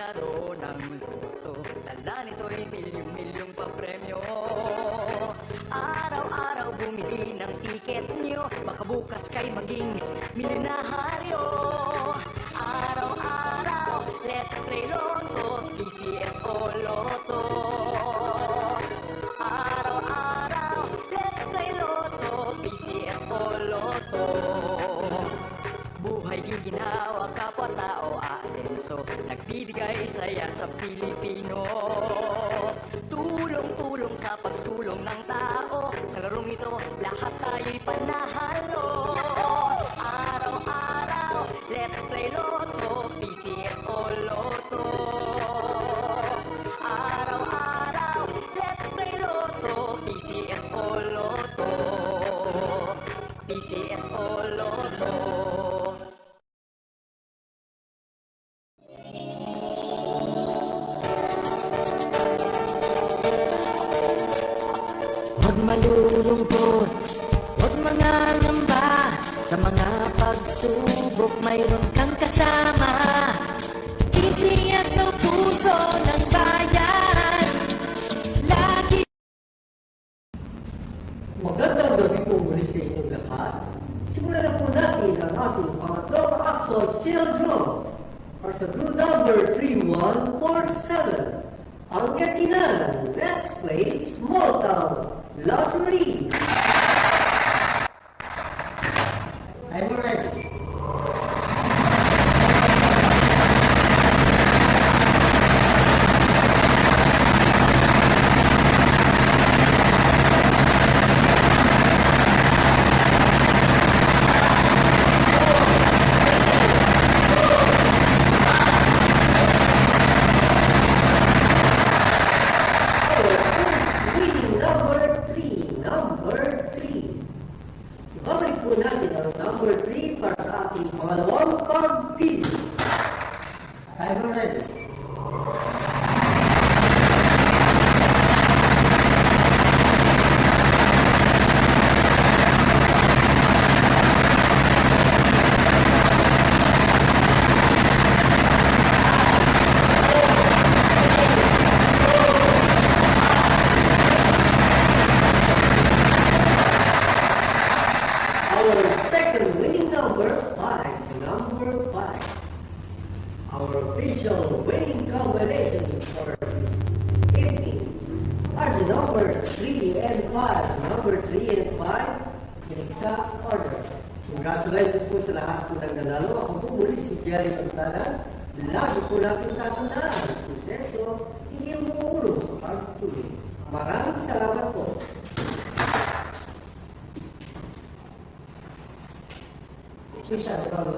maglaro ng loto. Dala nito'y milyong-milyong papremyo. Araw-araw bumili ng tiket nyo, baka bukas kay maging milyonaryo. Araw-araw, let's play Lotto, PCS o Lotto. Araw-araw, let's play Lotto, PCS o Lotto. Buhay giginawa, kapwa-tao asenso, nagbibigay saya sa Pilipino. Tulong-tulong sa pagsulong ng tao, sa larong ito lahat tayo'y panahalo. Araw-araw, let's play Lotto, PCS o Lotto. Araw-araw, let's play Lotto, PCS o Lotto. PCS o Lotto. Huwag malulungkot, huwag mangangamba, sa mga pagsubok mayroon kang kasama. PCS sa puso ng bayan, lagi. Magandang gabi po muli sa inyong lahat. Simulan na po natin ang ating pangatlong actual still draw para sa draw number 3147. Ang kasinan, let's play Small Town Lottery. I'm ready. Ibabalik po natin ang number 3 para sa ating pangalawang pagpili. I'm ready. Our second winning number, 5, number 5. Our official winning combination for this evening are the numbers 3 and 5. Number 3 and 5 in exact order. Congratulations po sa lahat po ng nanalo. Ako po muli si Jerry Pantana. Lagi po natin tatandaan ang proseso, hindi ang umuulong sa pagtuloy. Maraming salamat po. Isa, ikaw,